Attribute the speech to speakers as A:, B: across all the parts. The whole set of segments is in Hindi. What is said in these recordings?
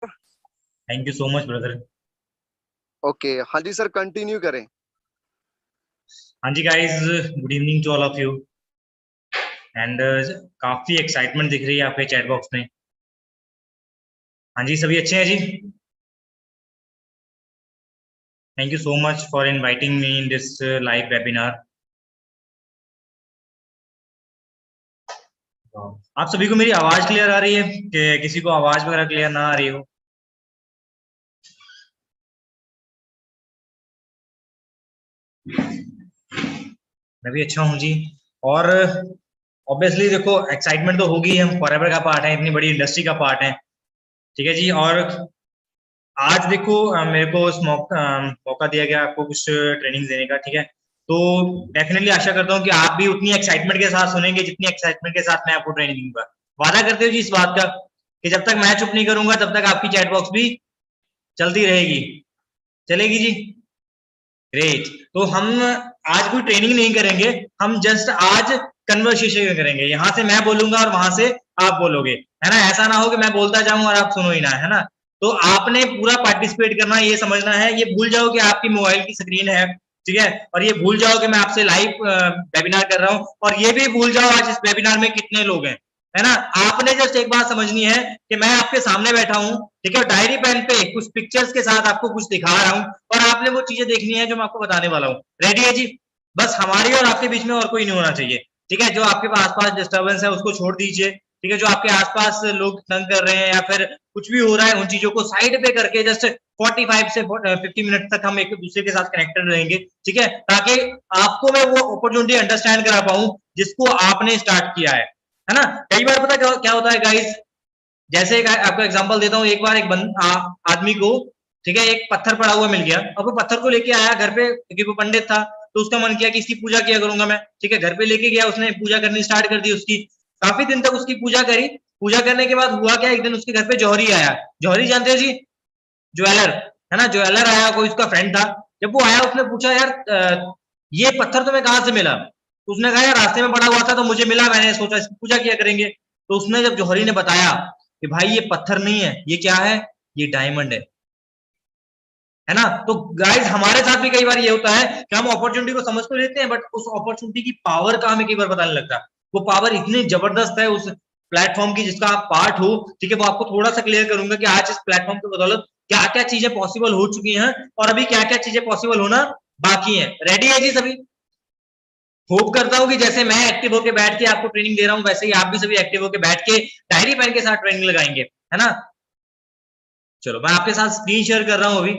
A: Thank you so much brother.
B: Okay, हाँ जी सर, कंटिन्यू करें।
A: हाँ जी guys, good evening to all of you. And काफी एक्साइटमेंट दिख रही है आपके चैट बॉक्स में। हाँ जी, सभी अच्छे हैं जी। Thank you so much for inviting me in this live webinar. आप सभी को मेरी आवाज क्लियर आ रही है कि किसी को आवाज वगैरह क्लियर ना आ रही हो? मैं भी अच्छा हूँ जी। और ऑब्वियसली देखो, एक्साइटमेंट तो होगी, हम फॉरएवर का पार्ट है, इतनी बड़ी इंडस्ट्री का पार्ट है। ठीक है जी। और आज देखो, मेरे को उस मौका दिया गया आपको कुछ ट्रेनिंग देने का। ठीक है, तो डेफिनेटली आशा करता हूँ कि आप भी उतनी एक्साइटमेंट के साथ सुनेंगे जितनी एक्साइटमेंट के साथ मैं आपको ट्रेनिंग दूंगा। वादा करते हो जी इस बात का कि जब तक मैं चुप नहीं करूंगा तब तक आपकी चैट बॉक्स भी चलती रहेगी, चलेगी जी? ग्रेट। तो हम आज कोई ट्रेनिंग नहीं करेंगे, हम जस्ट आज कन्वर्सेशन करेंगे। यहाँ से मैं बोलूंगा और वहां से आप बोलोगे, है ना? ऐसा ना हो कि मैं बोलता जाऊं और आप सुनो ही ना, है ना? तो आपने पूरा पार्टिसिपेट करना है, ये समझना है, ये भूल जाओ कि आपकी मोबाइल की स्क्रीन है। ठीक है, और ये भूल जाओ कि मैं आपसे लाइव वेबिनार कर रहा हूँ, और ये भी भूल जाओ आज इस वेबिनार में कितने लोग हैं, है ना? आपने जस्ट एक बात समझनी है कि मैं आपके सामने बैठा हूँ, ठीक है, डायरी पेन पे कुछ पिक्चर्स के साथ आपको कुछ दिखा रहा हूँ, और आपने वो चीजें देखनी है जो मैं आपको बताने वाला हूँ। रेडी है जी? बस हमारी और आपके बीच में और कोई नहीं होना चाहिए। ठीक है, जो आपके आसपास डिस्टर्बेंस है उसको छोड़ दीजिए। ठीक है, जो आपके आसपास लोग तंग कर रहे हैं या फिर कुछ भी हो रहा है, उन चीजों को साइड पे करके जस्ट 45 से 50 मिनट तक हम एक दूसरे के साथ कनेक्टेड रहेंगे। ठीक है, ताकि आपको मैं वो अपॉर्चुनिटी अंडरस्टैंड करा पाऊं जिसको आपने स्टार्ट किया है ना? कई बार पता क्या होता है गाइस, जैसे एक आपको एग्जांपल देता हूँ। एक बार एक आदमी को, ठीक है, एक पत्थर पड़ा हुआ मिल गया, और वो पत्थर को लेके आया घर पे क्योंकि वो पंडित था, तो उसका मन किया कि इसकी पूजा किया करूंगा मैं। ठीक है, घर पे लेके गया, उसने पूजा करनी स्टार्ट कर दी उसकी। काफी दिन तक उसकी पूजा करी। पूजा करने के बाद हुआ क्या, एक दिन उसके घर पे जौहरी आया। जौहरी जानते हो जी? ज्वेलर, है ना? ज्वेलर आया, कोई उसका फ्रेंड था। जब वो आया उसने पूछा, यार ये पत्थर तुम्हें कहाँ से मिला? तो उसने कहा, यार रास्ते में पड़ा हुआ था तो मुझे मिला, मैंने सोचा इसकी पूजा किया करेंगे। तो उसने, जब जौहरी ने बताया कि भाई ये पत्थर नहीं है, ये क्या है, ये डायमंड है ना? तो गाइस, हमारे साथ भी कई बार ये होता है कि हम अपॉर्चुनिटी को समझ तो लेते हैं, बट उस अपॉर्चुनिटी की पावर का हमें कई बार पता नहीं लगता। वो पावर इतनी जबरदस्त है उस प्लेटफॉर्म की जिसका आप पार्ट हो। ठीक है, वो आपको थोड़ा सा क्लियर करूंगा कि आज इस प्लेटफॉर्म की बदौलत क्या क्या चीजें पॉसिबल हो चुकी हैं और अभी क्या क्या चीजें पॉसिबल होना बाकी है। रेडी है जी सभी? होप करता हूं कि जैसे मैं एक्टिव होकर बैठ के आपको ट्रेनिंग दे रहा हूं, वैसे ही आप भी सभी एक्टिव होकर बैठ के डायरी पेन के साथ ट्रेनिंग लगाएंगे, है ना? चलो, मैं आपके साथ स्क्रीन शेयर कर रहा हूं अभी।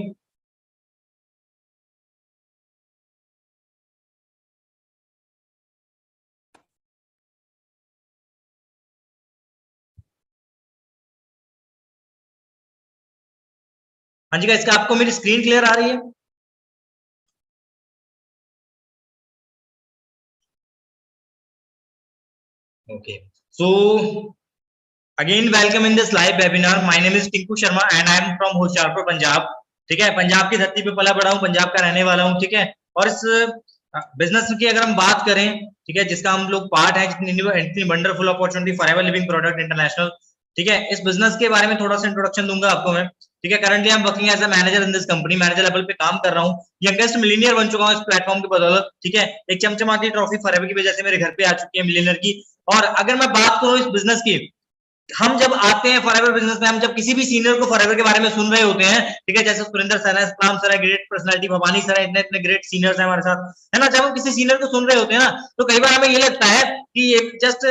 A: हाँ जी गाइस, आपको मेरी स्क्रीन क्लियर आ रही है? Okay, so again welcome in this live webinar. My name is Tinku Sharma and I am from Hoshiarpur, Punjab. ठीक है, पंजाब की धरती पे पला बड़ा हूँ, पंजाब का रहने वाला हूँ। ठीक है, और इस बिजनेस की अगर हम बात करें, ठीक है, जिसका हम लोग पार्ट है, इतनी wonderful opportunity forever living product international. ठीक है, इस बिजनेस के बारे में थोड़ा सा इंट्रोडक्शन दूंगा आपको मैं। ठीक है, currently I am working as a manager in this company, manager level पे काम कर रहा हूँ। यंगेस्ट मिलीनियर बन चुका हूँ इस प्लेटफॉर्म की बदौलत। ठीक है, एक चमचमाती ट्रॉफी फॉरएवर की वजह से मेरे घर पे आ चुकी है मिलीनियर की। और अगर मैं बात करूँ इस बिजनेस की, हम जब आते हैं फॉरएवर बिजनेस में, हम जब किसी भी सीनियर को फॉरएवर के बारे में सुन रहे होते हैं, ठीक है, जैसे सुरेंद्र सर है, सतनाम सर है, ग्रेट पर्सनालिटी, भवानी सर है, इतने इतने ग्रेट सीनियर्स हैं हमारे साथ, है ना? जब हम किसी सीनियर को सुन रहे होते हैं ना, तो कई बार हमें ये लगता है कि ये जस्ट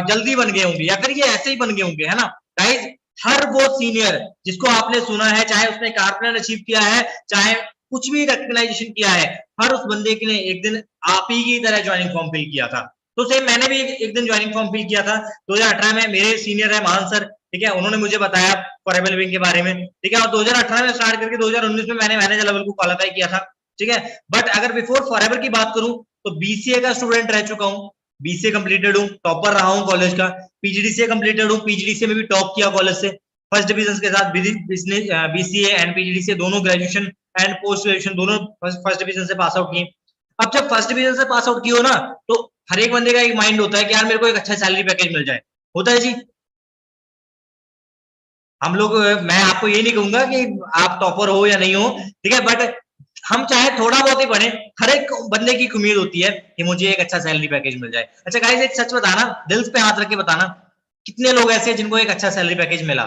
A: जल्दी बन गए होंगे या फिर ये ऐसे ही बन गए होंगे, है ना? गाइज, हर वो सीनियर जिसको आपने सुना है, चाहे उसने कारपोरेट अचीव किया है, चाहे कुछ भी रिकग्नाइजेशन किया है, हर उस बंदे के ने एक दिन आप ही की तरह ज्वाइनिंग फॉर्म फिल किया था। तो सेम मैंने भी एक दिन ज्वाइनिंग फॉर्म फिल किया था 2018 में। मेरे सीनियर है मान सर, ठीक है, उन्होंने मुझे बताया फॉरएवर लिविंग के बारे में। ठीक है, और 2018 में स्टार्ट करके 2019 में मैंने मैनेजर लेवल को क्वालिफाई किया था। ठीक है, बट अगर बिफोर फॉरएवर की बात करूं तो बीसीए का स्टूडेंट रह चुका हूं, बीसीए कंप्लीटेड हूं, टॉपर रहा हूं कॉलेज का। पीजीडीसीए कंप्लीटेड हूं, पीजीडीसीए में भी टॉप किया कॉलेज से, फर्स्ट डिवीजन के साथ। बीसीए एंड पीजीडीसीए दोनों ग्रेजुएशन एंड पोस्ट ग्रेजुएशन दोनों फर्स्ट डिवीजन से पास आउट किए। अब जब फर्स्ट डिवीजन से पास आउट की हो ना, तो हर एक बंदे का एक माइंड होता है कि यार मेरे को एक अच्छा सैलरी पैकेज मिल जाए। होता है जी? हम लोग, मैं आपको ये नहीं कहूंगा कि आप टॉपर हो या नहीं हो, ठीक है, बट हम चाहे थोड़ा बहुत ही पढ़े, हर एक बंदे की उम्मीद होती है कि मुझे एक अच्छा सैलरी पैकेज मिल जाए। अच्छा गाइस, एक सच बताना, दिल पे हाथ रख के बताना, कितने लोग ऐसे हैं जिनको एक अच्छा सैलरी पैकेज मिला,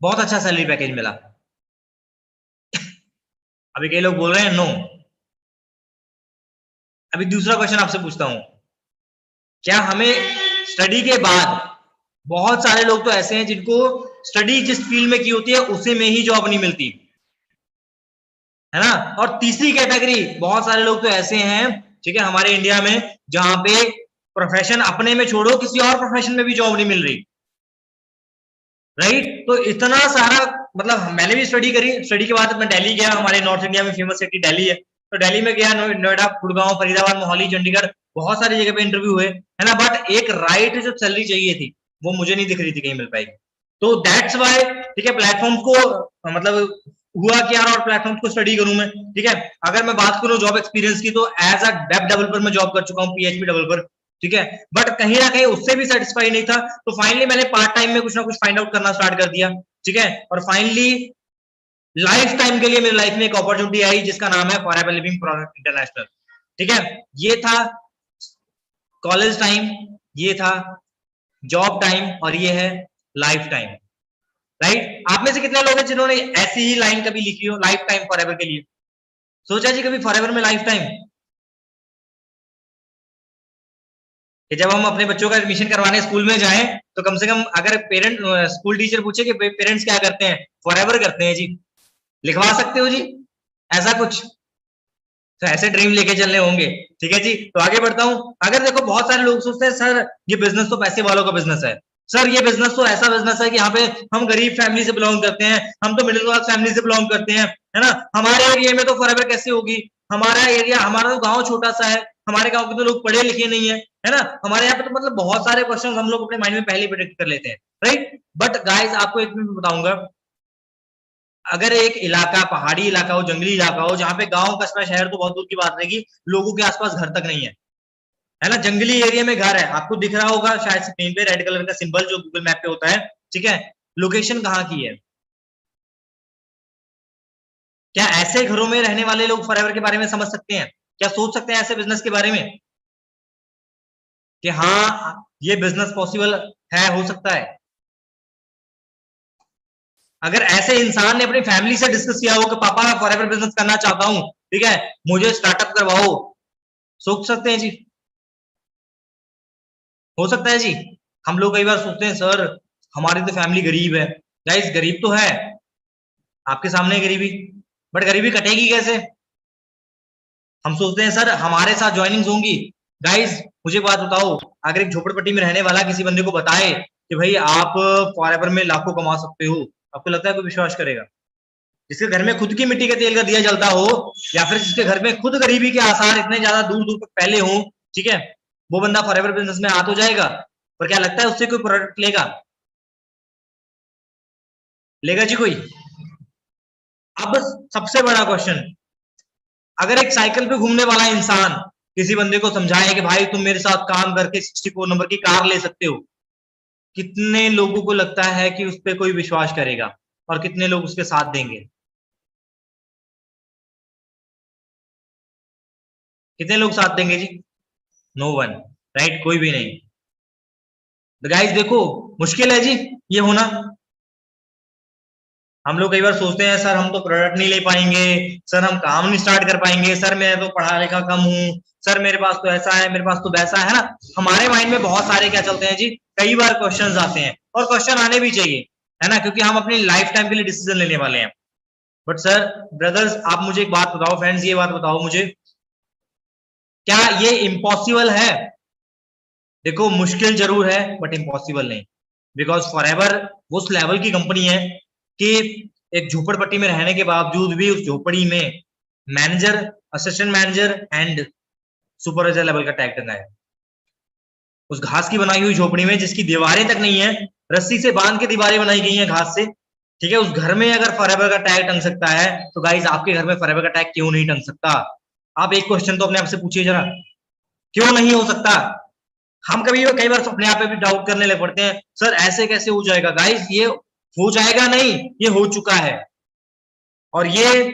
A: बहुत अच्छा सैलरी पैकेज मिला? अभी कई लोग बोल रहे हैं नो। अभी दूसरा क्वेश्चन आपसे पूछता हूं, क्या हमें स्टडी के बाद, बहुत सारे लोग तो ऐसे हैं जिनको स्टडी जिस फील्ड में की होती है उसी में ही जॉब नहीं मिलती, है ना? और तीसरी कैटेगरी, बहुत सारे लोग तो ऐसे हैं, ठीक है, हमारे इंडिया में, जहां पे प्रोफेशन अपने में छोड़ो, किसी और प्रोफेशन में भी जॉब नहीं मिल रही, राइट? तो इतना सारा, मतलब मैंने भी स्टडी करी, स्टडी के बाद मैं दिल्ली गया, हमारे नॉर्थ इंडिया में फेमस सिटी दिल्ली है, तो दिल्ली में गया, नोएडा, गुड़गांव, फरीदाबाद, मोहाली, चंडीगढ़, बहुत सारी जगह पे इंटरव्यू हुए, है ना, बट एक राइट जो सैलरी चाहिए थी वो मुझे नहीं दिख रही थी कहीं मिल पाएगी। तो दैट्स वाई, ठीक है, प्लेटफॉर्म को, मतलब हुआ क्या, और प्लेटफॉर्म को स्टडी करूं मैं, ठीक है। अगर मैं बात करूं जॉब एक्सपीरियंस की, तो एज अ वेब डेवलपर मैं जॉब कर चुका हूं, पीएचपी डेवलपर, ठीक है, बट कहीं ना कहीं उससे भी सेटिस्फाई नहीं था, तो फाइनली मैंने पार्ट टाइम में कुछ ना कुछ फाइंड आउट करना स्टार्ट कर दिया, ठीक है, और फाइनली लाइफ टाइम के लिए मेरी लाइफ में एक अपॉर्चुनिटी आई जिसका नाम है फॉरएवर लिविंग प्रोडक्ट इंटरनेशनल, ठीक है। ये था कॉलेज टाइम, ये था जॉब टाइम, और ये है लाइफ टाइम, राइट? आप में से कितने लोग हैं जिन्होंने ऐसी ही लाइन कभी लिखी हो, लाइफ टाइम फॉरएवर के लिए? सोचा जी कभी फॉरएवर में लाइफ टाइम, कि जब हम अपने बच्चों का एडमिशन करवाने स्कूल में जाएं, तो कम से कम अगर पेरेंट, स्कूल टीचर पूछे कि पेरेंट्स क्या करते हैं, फॉरएवर करते हैं जी, लिखवा सकते हो जी, ऐसा कुछ? तो ऐसे ड्रीम लेके चलने होंगे, ठीक है जी। तो आगे बढ़ता हूं, अगर देखो बहुत सारे लोग सोचते हैं सर ये बिजनेस तो पैसे वालों का बिजनेस है, सर ये बिजनेस तो ऐसा बिजनेस है कि यहाँ पे हम गरीब फैमिली से बिलोंग करते हैं, हम तो मिडिल क्लास फैमिली से बिलोंग करते हैं, है ना, हमारे एरिया में तो फॉरएवर कैसे होगी, हमारा एरिया, हमारा तो गाँव छोटा सा है, हमारे गाँव के तो लोग पढ़े लिखे नहीं है ना, हमारे यहाँ पे तो मतलब बहुत सारे क्वेश्चन हम लोग अपने माइंड में पहले प्रेडिक्ट कर लेते हैं, राइट? बट गाइज आपको एक मिनट बताऊंगा, अगर एक इलाका पहाड़ी इलाका हो, जंगली इलाका हो, जहां पे गांव कस्बा शहर तो बहुत दूर की बात रहेगी, लोगों के आसपास घर तक नहीं है ना, जंगली एरिया में घर है, आपको दिख रहा होगा शायद से कहीं पे रेड कलर का सिंबल जो गूगल मैप पे होता है, ठीक है, लोकेशन कहाँ की है? क्या ऐसे घरों में रहने वाले लोग फॉरएवर के बारे में समझ सकते हैं? क्या सोच सकते हैं ऐसे बिजनेस के बारे में कि हाँ ये बिजनेस पॉसिबल है, हो सकता है? अगर ऐसे इंसान ने अपनी फैमिली से डिस्कस किया हो कि पापा मैं फॉरएवर बिजनेस करना चाहता हूं, ठीक है, मुझे स्टार्टअप करवाओ, सोच सकते हैं जी? हो सकता है जी? हम लोग कई बार सोचते हैं सर हमारी तो फैमिली गरीब है, गाइस गरीब तो है, आपके सामने है गरीबी, बट गरीबी कटेगी कैसे? हम सोचते हैं सर हमारे साथ ज्वाइनिंग्स होंगी, गाइस मुझे बात बताओ, अगर एक झोपड़पट्टी में रहने वाला किसी बंदे को बताए कि भाई आप फॉरएवर में लाखों कमा सकते हो, आपको लगता है कोई विश्वास करेगा? जिसके घर में खुद की मिट्टी का तेल का दिया जलता हो, या फिर जिसके घर में खुद गरीबी के आसार इतने ज्यादा दूर दूर तक फैले हों, ठीक है, वो बंदा फॉरएवर बिजनेस में आ तो जाएगा, पर क्या लगता है उससे कोई प्रोडक्ट लेगा? लेगा जी कोई? अब सबसे बड़ा क्वेश्चन, अगर एक साइकिल पे घूमने वाला इंसान किसी बंदे को समझाए कि भाई तुम मेरे साथ काम करके 64 नंबर की कार ले सकते हो, कितने लोगों को लगता है कि उस पर कोई विश्वास करेगा, और कितने लोग उसके साथ देंगे? कितने लोग साथ देंगे जी? No one, right? कोई भी नहीं। तो गाइस देखो, मुश्किल है जी ये होना। हम लोग कई बार सोचते हैं सर हम तो प्रोडक्ट नहीं ले पाएंगे, सर हम काम नहीं स्टार्ट कर पाएंगे, सर मैं तो पढ़ा लिखा कम हूँ, सर मेरे पास तो ऐसा है, मेरे पास तो वैसा है ना, हमारे माइंड में बहुत सारे क्या चलते हैं जी, कई बार क्वेश्चंस आते हैं, और क्वेश्चन आने भी चाहिए, है ना, क्योंकि हम अपनी लाइफ टाइम के लिए डिसीजन लेने वाले हैं। बट सर, ब्रदर्स, आप मुझे एक बात बताओ, फ्रेंड्स ये बात बताओ मुझे, क्या ये इम्पॉसिबल है? देखो मुश्किल जरूर है बट इम्पॉसिबल नहीं, बिकॉज फॉरएवर उस लेवल की कंपनी है कि एक झोपड़पट्टी में रहने के बावजूद भी उस झोपड़ी में manager, assistant manager and supervisor level का टैग टंगा है, उस घास की बनाई हुई झोपड़ी में जिसकी दीवारें तक नहीं है, रस्सी से बांध के दीवारें बनाई गई हैं घास से, ठीक है, उस घर में अगर फॉरएवर का टैग टंग सकता है, तो गाइस आपके घर में फॉरएवर का टैग क्यों नहीं टंग सकता? आप एक क्वेश्चन तो अपने आप से पूछिए जरा, क्यों नहीं हो सकता? हम कई बार अपने आप पे भी डाउट करने लग पड़ते हैं, सर ऐसे कैसे हो जाएगा? गाइस ये हो जाएगा नहीं, ये हो चुका है। और ये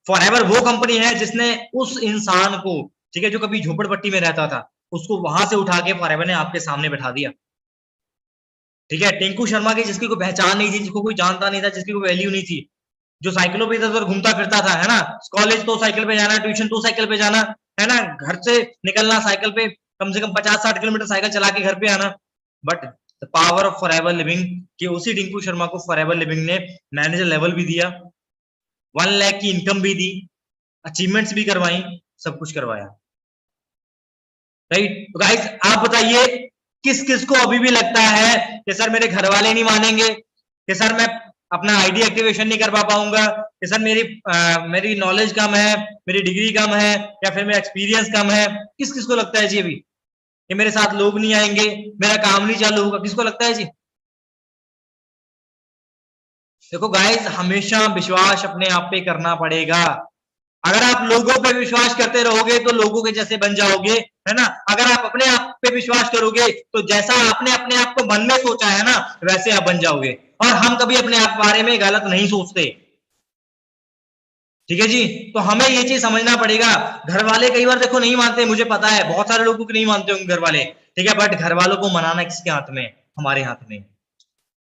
A: फॉरएवर वो कंपनी है जिसने उस इंसान को, ठीक है, जो कभी झोपड़पट्टी में रहता था, उसको वहां से उठा के फॉरएवर ने आपके सामने बैठा दिया। ठीक है, टिंकू शर्मा की जिसकी कोई पहचान नहीं थी, जिसको कोई जानता नहीं था, जिसकी कोई वैल्यू नहीं थी, जो साइकिलों पे इधर-उधर घूमता फिरता था, है ना? कॉलेज तो साइकिल पे जाना, ट्यूशन तो साइकिल पे जाना, है ना? घर से निकलना साइकिल पे, कम से कम 50-60 किलोमीटर साइकिल चला के घर पे आना। But the power of forever living, कि उसी टिंकू शर्मा को फॉरएवर लिविंग ने मैनेजर लेवल भी दिया, 1 लाख की इनकम भी दी, अचीवमेंट्स भी करवाई, सब कुछ करवाया। राइट? तो गाइस आप बताइए, किस किस को अभी भी लगता है कि सर मेरे घर वाले नहीं मानेंगे, कि सर मैं अपना आईडी एक्टिवेशन नहीं करवा पाऊंगा, कि सर मेरी नॉलेज कम है, मेरी डिग्री कम है, या फिर मेरा एक्सपीरियंस कम है? किस किस को लगता है जी अभी कि मेरे साथ लोग नहीं आएंगे, मेरा काम नहीं चालू होगा? किसको लगता है जी? देखो गाइस, हमेशा विश्वास अपने आप पे करना पड़ेगा। अगर आप लोगों पे विश्वास करते रहोगे तो लोगों के जैसे बन जाओगे, है ना? अगर आप अपने आप पे विश्वास करोगे तो जैसा आपने अपने आप को मन में सोचा है ना, वैसे आप बन जाओगे। और हम कभी अपने आप बारे में गलत नहीं सोचते, ठीक है जी? तो हमें ये चीज समझना पड़ेगा। घर वाले कई बार देखो नहीं मानते, मुझे पता है बहुत सारे लोगों को नहीं मानते होंगे घर वाले, ठीक है, बट घर वालों को मनाना किसके हाथ में? हमारे हाथ में।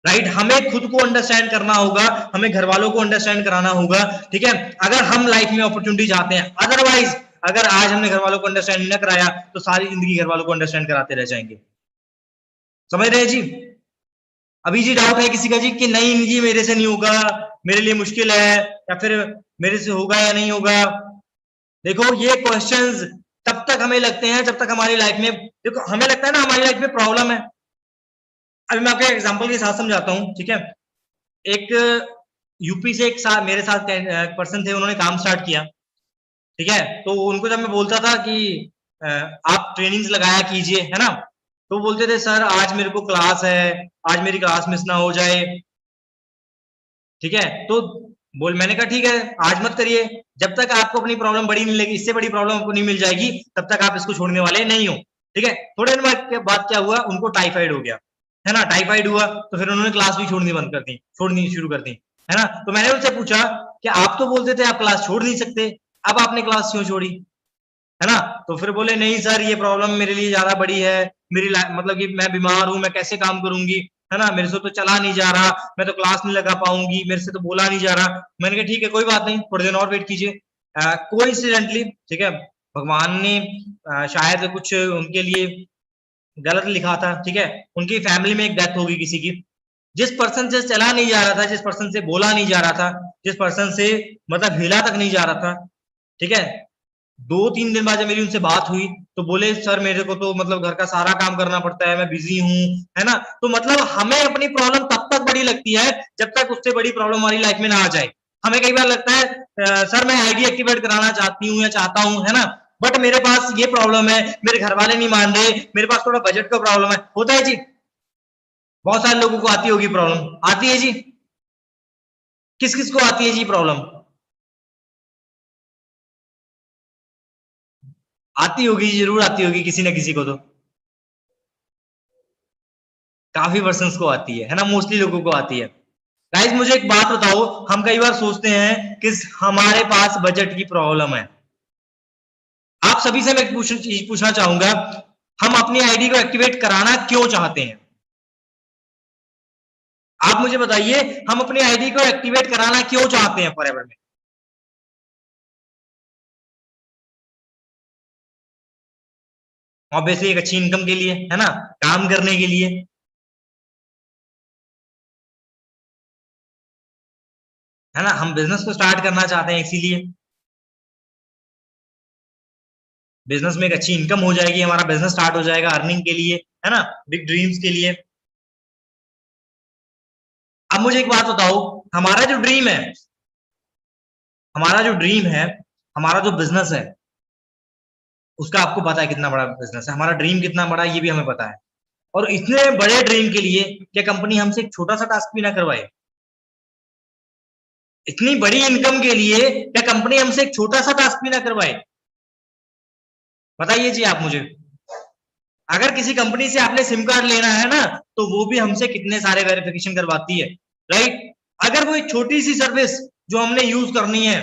A: राइट? हमें खुद को अंडरस्टैंड करना होगा, हमें घर वालों को अंडरस्टैंड कराना होगा, ठीक है, अगर हम लाइफ में अपॉर्चुनिटी चाहते हैं। अदरवाइज अगर आज हमने घर वालों को अंडरस्टैंड न कराया तो सारी जिंदगी घर वालों को अंडरस्टैंड कराते रह जाएंगे। समझ रहे हैं जी? अभी जी डाउट है किसी का जी कि नहीं जी मेरे से नहीं होगा, मेरे लिए मुश्किल है, या फिर मेरे से होगा या नहीं होगा? देखो ये क्वेश्चंस तब तक हमें लगते हैं जब तक हमारी लाइफ में, देखो हमें लगता है ना हमारी लाइफ में प्रॉब्लम है। अभी मैं आपको एग्जांपल के साथ समझाता हूँ, ठीक है? एक यूपी से मेरे साथ पर्सन थे, उन्होंने काम स्टार्ट किया, ठीक है? तो उनको जब मैं बोलता था कि आप ट्रेनिंग्स लगाया कीजिए, है ना? तो बोलते थे सर आज मेरे को क्लास है, आज मेरी क्लास मिस ना हो जाए, ठीक है? तो मैंने कहा ठीक है, आज मत करिए, जब तक आपको अपनी प्रॉब्लम बड़ी नहीं लगी, इससे बड़ी प्रॉब्लम आपको नहीं मिल जाएगी, तब तक आप इसको छोड़ने वाले नहीं हो, ठीक है? थोड़े दिन बाद क्या हुआ, उनको टाइफाइड हो गया, है ना? टाइफाइड हुआ तो फिर उन्होंने क्लास भी छोड़नी शुरू कर दी, है ना? तो मैंने उनसे पूछा कि आप तो बोलते थे आप क्लास छोड़ नहीं सकते, अब आपने क्लास क्यों छोड़ी, है ना? तो फिर बोले नहीं सर ये प्रॉब्लम मेरे लिए ज्यादा बड़ी है, मतलब कि मैं बीमार हूं, मैं कैसे काम करूंगी, है ना? मेरे से तो चला नहीं जा रहा, मैं तो क्लास नहीं लगा पाऊंगी, मेरे से तो बोला नहीं जा रहा। मैंने कहा ठीक है कोई बात नहीं, थोड़े दिन और वेट कीजिए। कोइंसिडेंटली, ठीक है, भगवान ने शायद कुछ उनके लिए गलत लिखा था, ठीक है, उनकी फैमिली में एक डेथ होगी किसी की, जिस पर्सन से चला नहीं जा रहा था, जिस पर्सन से बोला नहीं जा रहा था, जिस पर्सन से मतलब हिला तक नहीं जा रहा था, ठीक है, 2-3 दिन बाद जब मेरी उनसे बात हुई तो बोले सर मेरे को तो मतलब घर का सारा काम करना पड़ता है, मैं बिजी हूँ, है ना? तो मतलब हमें अपनी प्रॉब्लम तब तक बड़ी लगती है जब तक उससे बड़ी प्रॉब्लम हमारी लाइफ में ना आ जाए। हमें कई बार लगता है सर मैं आईडी एक्टिवेट कराना चाहती हूँ या चाहता हूँ, है ना, बट मेरे पास ये प्रॉब्लम है, मेरे घर वाले नहीं मान रहे, मेरे पास थोड़ा बजट का प्रॉब्लम है। होता है जी, बहुत सारे लोगों को आती होगी प्रॉब्लम, आती है जी? किस किस को आती है जी प्रॉब्लम? आती होगी, जरूर आती होगी किसी ना किसी को तो, काफी पर्सन को आती है ना, मोस्टली लोगों को आती है। गाइस मुझे एक बात बताओ, हम कई बार सोचते हैं कि हमारे पास बजट की प्रॉब्लम है। आप सभी से मैं एक चीज पूछना चाहूंगा, हम अपनी आईडी को एक्टिवेट कराना क्यों चाहते हैं? आप मुझे बताइए, हम अपनी आईडी को एक्टिवेट कराना क्यों चाहते हैं फॉरएवर में? ऑब्वियसली एक अच्छी इनकम के लिए, है ना, काम करने के लिए, है ना, हम बिजनेस को स्टार्ट करना चाहते हैं इसीलिए। बिजनेस में एक अच्छी इनकम हो जाएगी, हमारा बिजनेस स्टार्ट हो जाएगा अर्निंग के लिए, है ना, बिग ड्रीम्स के लिए। अब मुझे एक बात बताओ, हमारा जो ड्रीम है, हमारा जो ड्रीम है, हमारा जो बिजनेस है, उसका आपको पता है कितना बड़ा बिजनेस है, हमारा ड्रीम कितना बड़ा है ये भी हमें पता है। और इतने बड़े ड्रीम के लिए क्या कंपनी हमसे एक छोटा सा टास्क भी ना करवाए? इतनी बड़ी इनकम के लिए क्या कंपनी हमसे एक छोटा सा टास्क भी ना करवाए? बताइए जी आप मुझे। अगर किसी कंपनी से आपने सिम कार्ड लेना है ना, तो वो भी हमसे कितने सारे वेरिफिकेशन करवाती है, राइट। अगर वो एक छोटी सी सर्विस जो हमने यूज करनी है,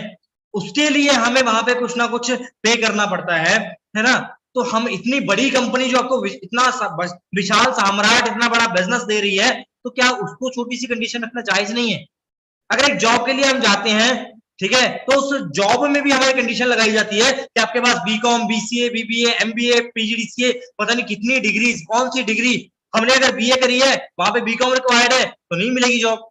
A: उसके लिए हमें वहां पे कुछ ना कुछ पे करना पड़ता है ना। तो हम इतनी बड़ी कंपनी जो आपको इतना विशाल साम्राज्य, इतना बड़ा बिजनेस दे रही है, तो क्या उसको छोटी सी कंडीशन रखना जायज नहीं है? अगर एक जॉब के लिए हम जाते हैं, ठीक है, तो उस जॉब में भी हमारी कंडीशन लगाई जाती है कि आपके पास BCom, BCA, BBA, MBA, PGDCA, पता नहीं कितनी डिग्री, कौन सी डिग्री। हमने अगर बीए करी है, वहां पे बीकॉम रिक्वायर्ड है, तो नहीं मिलेगी जॉब।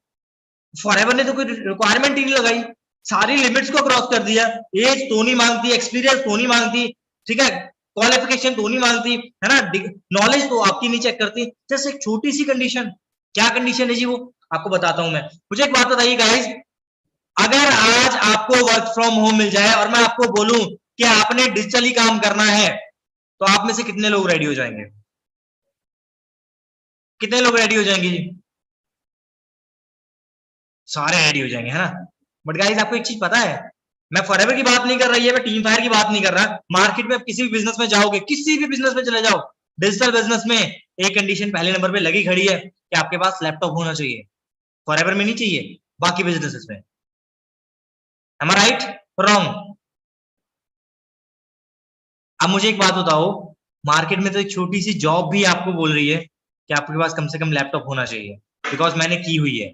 A: फॉरएवर ने तो कोई रिक्वायरमेंट ही नहीं लगाई, सारी लिमिट्स को क्रॉस कर दिया। एज तो नहीं मांगती, एक्सपीरियंस तो नहीं मांगती, ठीक है, क्वालिफिकेशन तो नहीं मांगती, है ना, नॉलेज तो आपकी नहीं चेक करती। जैसे एक छोटी सी कंडीशन, क्या कंडीशन है जी वो, आपको बताता हूं मैं। मुझे एक बात बताइए गाइस, अगर आज आपको वर्क फ्रॉम होम मिल जाए और मैं आपको बोलूं कि आपने डिजिटली काम करना है, तो आप में से कितने लोग रेडी हो जाएंगे? कितने लोग रेडी हो जाएंगे जी? सारे रेडी हो जाएंगे, है ना। बट गाइस आपको एक चीज पता है, मैं फॉरएवर की बात नहीं कर रही है, मैं टीम फायर की बात नहीं कर रहा। मार्केट में आप किसी भी बिजनेस में जाओगे, किसी भी बिजनेस में चले जाओ, डिजिटल बिजनेस में एक कंडीशन पहले नंबर पे लगी खड़ी है कि आपके पास लैपटॉप होना चाहिए। फॉरएवर में नहीं चाहिए, बाकी बिजनेसेस में। एम आई राइट, रॉन्ग? अब मुझे एक बात बताओ, मार्केट में तो एक छोटी सी जॉब भी आपको बोल रही है कि आपके पास कम से कम लैपटॉप होना चाहिए, बिकॉज मैंने की हुई है,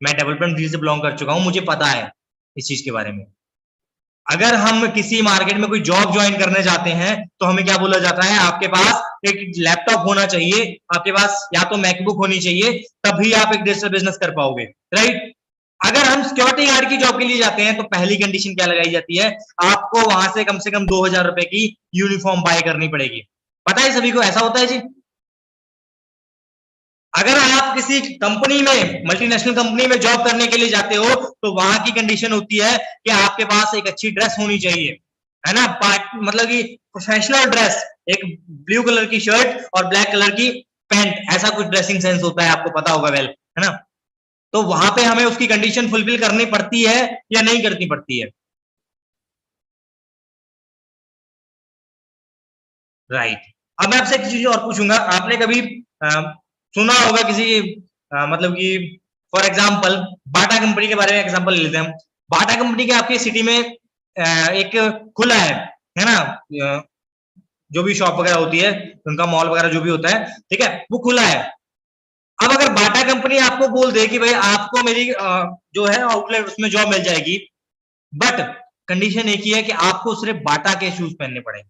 A: मैं डेवलपमेंट फील्ड से बिलोंग कर चुका हूं, मुझे पता है इस चीज के बारे में। अगर हम किसी मार्केट में कोई जॉब ज्वाइन करने जाते हैं, तो हमें क्या बोला जाता है, आपके पास एक लैपटॉप होना चाहिए, आपके पास या तो मैकबुक होनी चाहिए, तभी आप एक डिजिटल बिजनेस कर पाओगे, राइट। अगर हम सिक्योरिटी गार्ड की जॉब के लिए जाते हैं, तो पहली कंडीशन क्या लगाई जाती है, आपको वहां से कम 2000 रुपए की यूनिफॉर्म बाय करनी पड़ेगी। पता है सभी को, ऐसा होता है जी। अगर आप किसी कंपनी में, मल्टीनेशनल कंपनी में जॉब करने के लिए जाते हो, तो वहां की कंडीशन होती है कि आपके पास एक अच्छी ड्रेस होनी चाहिए, है ना, मतलब कि प्रोफेशनल ड्रेस, एक ब्लू कलर की शर्ट और ब्लैक कलर की पैंट, ऐसा कुछ ड्रेसिंग सेंस होता है, आपको पता होगा वेल, है ना। तो वहां पे हमें उसकी कंडीशन फुलफिल करनी पड़ती है या नहीं करनी पड़ती है? राइट। अब मैं आपसे एक चीज और पूछूंगा, आपने कभी सुना होगा किसी मतलब कि, फॉर एग्जांपल, बाटा कंपनी के बारे में एग्जांपल ले लेते हैं हम। बाटा कंपनी के आपके सिटी में एक खुला है ना, जो भी शॉप वगैरह होती है, उनका मॉल वगैरह जो भी होता है, ठीक है, वो खुला है। अब अगर बाटा कंपनी आपको बोल दे कि भाई आपको मेरी जो है आउटलेट, उसमें जॉब मिल जाएगी, बट कंडीशन एक ही है कि आपको सिर्फ बाटा के शूज पहनने पड़ेंगे,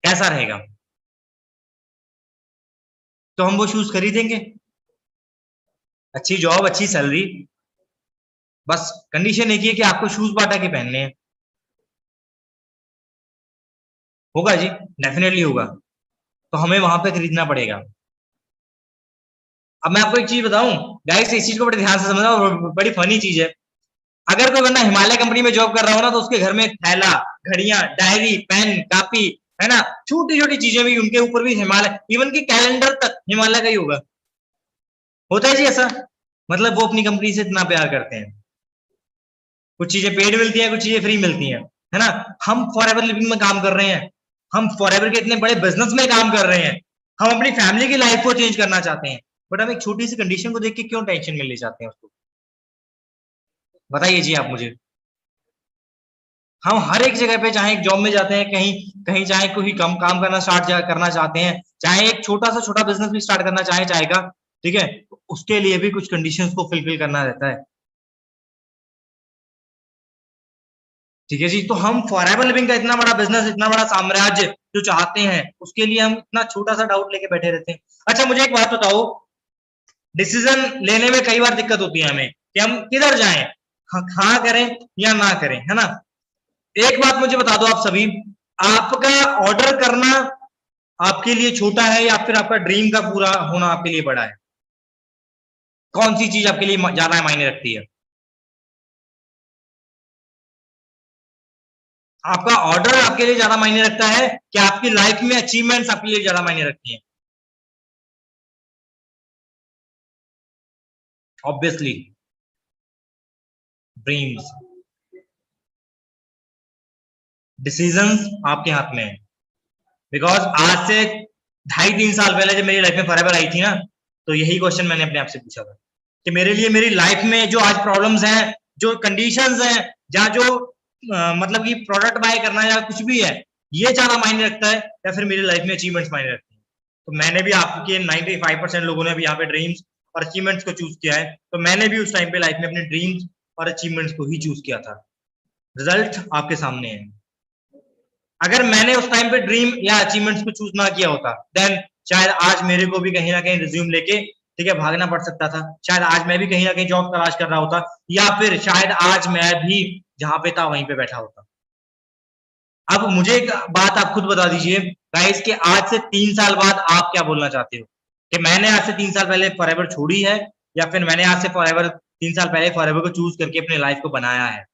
A: कैसा रहेगा? तो हम वो शूज खरीदेंगे, अच्छी जॉब, अच्छी सैलरी, बस कंडीशन एक ही है कि आपको शूज बाटा के पहनने हैं। होगा जी, डेफिनेटली होगा, तो हमें वहां पे खरीदना पड़ेगा। अब मैं आपको एक चीज बताऊं गाइस, इस चीज को बड़े ध्यान से समझना, बड़ी फनी चीज है। अगर कोई बंदा हिमालय कंपनी में जॉब कर रहा हो ना, तो उसके घर में थैला, घड़ियां, डायरी, पेन, कापी, है ना, छोटी छोटी चीजें भी, उनके ऊपर भी हिमालय, इवन की कैलेंडर तक हिमालय का ही होगा। होता है जी ऐसा, मतलब वो अपनी कंपनी से इतना प्यार करते हैं। कुछ चीजें पेड मिलती हैं, कुछ चीजें फ्री मिलती हैं, है ना। हम फॉर एवर लिविंग में काम कर रहे हैं, हम फॉर एवर के इतने बड़े बिजनेस में काम कर रहे हैं, हम अपनी फैमिली की लाइफ को चेंज करना चाहते हैं, बट हम एक छोटी सी कंडीशन को देख के क्यों टेंशन में ले जाते हैं उसको? बताइए जी आप मुझे। हम हर एक जगह पे, चाहे एक जॉब में जाते हैं, कहीं कहीं चाहे कोई कम काम करना स्टार्ट करना चाहते हैं, चाहे एक छोटा सा छोटा बिजनेस भी स्टार्ट करना चाहे चाहेगा, ठीक है, तो उसके लिए भी कुछ कंडीशंस को फुलफिल करना रहता है। ठीक है जी, तो हम फॉरएवर लिविंग का इतना बड़ा बिजनेस, इतना बड़ा साम्राज्य जो चाहते हैं, उसके लिए हम इतना छोटा सा डाउट लेके बैठे रहते हैं। अच्छा मुझे एक बात बताओ, डिसीजन लेने में कई बार दिक्कत होती है हमें कि हम किधर जाएं, हाँ करें या ना करें, है ना। एक बात मुझे बता दो आप सभी, आपका ऑर्डर करना आपके लिए छोटा है या फिर आपका ड्रीम का पूरा होना आपके लिए बड़ा है? कौन सी चीज आपके लिए ज्यादा मायने रखती है? आपका ऑर्डर आपके लिए ज्यादा मायने रखता है कि आपकी लाइफ में अचीवमेंट्स आपके लिए ज्यादा मायने रखती हैं? ऑब्वियसली ड्रीम्स, डिसीजंस आपके हाथ में है, बिकॉज आज से 2.5-3 साल पहले जब मेरी लाइफ में फॉरएवर आई थी ना, तो यही क्वेश्चन मैंने अपने आप से पूछा था कि मेरे लिए मेरी लाइफ में जो आज प्रॉब्लम्स हैं, जो कंडीशंस हैं, जहाँ जो मतलब कि प्रोडक्ट बाय करना या कुछ भी है, ये ज्यादा मायने रखता है या फिर मेरी लाइफ में अचीवमेंट्स मायने रखते हैं। तो मैंने भी आपके 95% लोगों ने भी यहाँ पे ड्रीम्स और अचीवमेंट्स को चूज किया है, तो मैंने भी उस टाइम पे लाइफ में अपने ड्रीम्स और अचीवमेंट्स को ही चूज किया था। रिजल्ट आपके सामने है। अगर मैंने उस टाइम पे ड्रीम या अचीवमेंट्स को चूज ना किया होता, देन शायद आज मेरे को भी कहीं ना कहीं रिज्यूम लेके, ठीक है, भागना पड़ सकता था। शायद आज मैं भी कहीं ना कहीं जॉब तलाश कर रहा होता, या फिर शायद आज मैं भी जहां पे था वहीं पे बैठा होता। अब मुझे एक बात आप खुद बता दीजिए गाइस कि आज से 3 साल बाद आप क्या बोलना चाहते हो, कि मैंने आज से 3 साल पहले फॉरएवर छोड़ी है, या फिर मैंने आज से फॉरएवर 3 साल पहले फॉरएवर को चूज करके अपने लाइफ को बनाया है।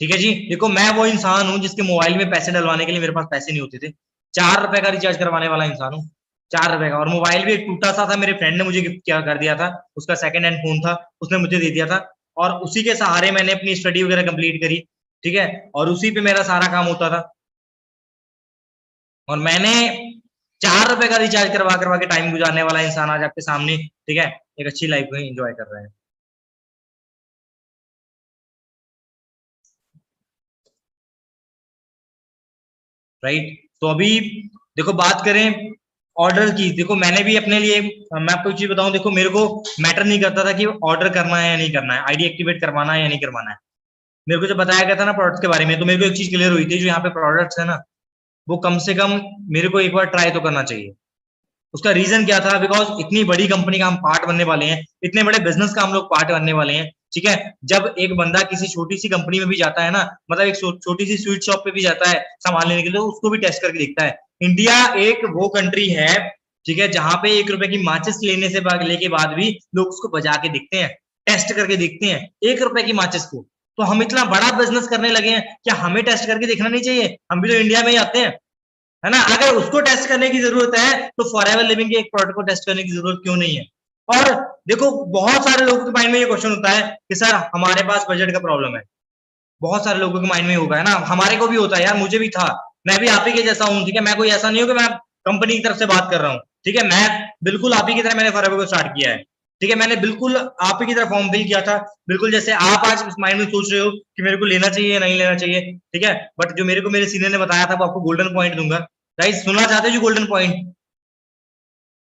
A: ठीक है जी, देखो मैं वो इंसान हूं जिसके मोबाइल में पैसे डलवाने के लिए मेरे पास पैसे नहीं होते थे। 4 रुपए का रिचार्ज करवाने वाला इंसान हूँ, 4 रुपए का। और मोबाइल भी एक टूटा सा था, मेरे फ्रेंड ने मुझे गिफ्ट किया कर दिया था, उसका सेकंड हैंड फोन था, उसने मुझे दे दिया था, और उसी के सहारे मैंने अपनी स्टडी वगैरह कंप्लीट करी, ठीक है, और उसी पे मेरा सारा काम होता था। और मैंने 4 रुपए का रिचार्ज करवा करवा के टाइम गुजारने वाला इंसान आज आपके सामने, ठीक है, एक अच्छी लाइफ को एंजॉय कर रहा है। राइट, तो अभी देखो बात करें ऑर्डर की। देखो मैंने भी अपने लिए, मैं आपको एक चीज बताऊं, देखो मेरे को मैटर नहीं करता था कि ऑर्डर करना है या नहीं करना है, आईडी एक्टिवेट करवाना है या नहीं करवाना है। मेरे को जब बताया गया था ना प्रोडक्ट्स के बारे में, तो मेरे को एक चीज क्लियर हुई थी, जो यहाँ पे प्रोडक्ट्स है ना, वो कम से कम मेरे को एक बार ट्राई तो करना चाहिए। उसका रीजन क्या था, बिकॉज इतनी बड़ी कंपनी का हम पार्ट बनने वाले हैं, इतने बड़े बिजनेस का हम लोग पार्ट बनने वाले हैं, ठीक है। जब एक बंदा किसी छोटी सी कंपनी में भी जाता है ना, मतलब एक छोटी सी स्वीट शॉप पे भी जाता है सामान लेने के लिए, तो उसको भी टेस्ट करके देखता है। इंडिया एक वो कंट्री है, ठीक है, जहां पे 1 रुपए की माचिस लेने से लेके बाद भी लोग उसको बजा के देखते हैं, टेस्ट करके देखते हैं 1 रुपए की माचिस को। तो हम इतना बड़ा बिजनेस करने लगे हैं, क्या हमें टेस्ट करके देखना नहीं चाहिए? हम भी तो इंडिया में ही आते हैं, है ना। अगर उसको टेस्ट करने की जरूरत है, तो फॉरएवर लिविंग के एक प्रोडक्ट को टेस्ट करने की जरूरत क्यों नहीं है? और देखो बहुत सारे लोगों के माइंड में ये क्वेश्चन होता है कि सर हमारे पास बजट का प्रॉब्लम है। बहुत सारे लोगों के माइंड में होगा, है ना, हमारे को भी होता है यार, मुझे भी था, मैं भी आप ही के जैसा हूँ, ठीक है। मैं कोई ऐसा नहीं हूँ कि मैं कंपनी की तरफ से बात कर रहा हूँ, ठीक है। मैं बिल्कुल आप ही की तरह मैंने फॉरएवर को स्टार्ट किया है, ठीक है। मैंने बिल्कुल आप ही की तरह फॉर्म फिल किया था, बिल्कुल जैसे आप आज इस माइंड में सोच रहे हो कि मेरे को लेना चाहिए या नहीं लेना चाहिए, ठीक है। बट जो मेरे को मेरे सीनियर ने बताया था, वो आपको गोल्डन पॉइंट दूंगा। गाइस सुनना चाहते हो जो गोल्डन पॉइंट?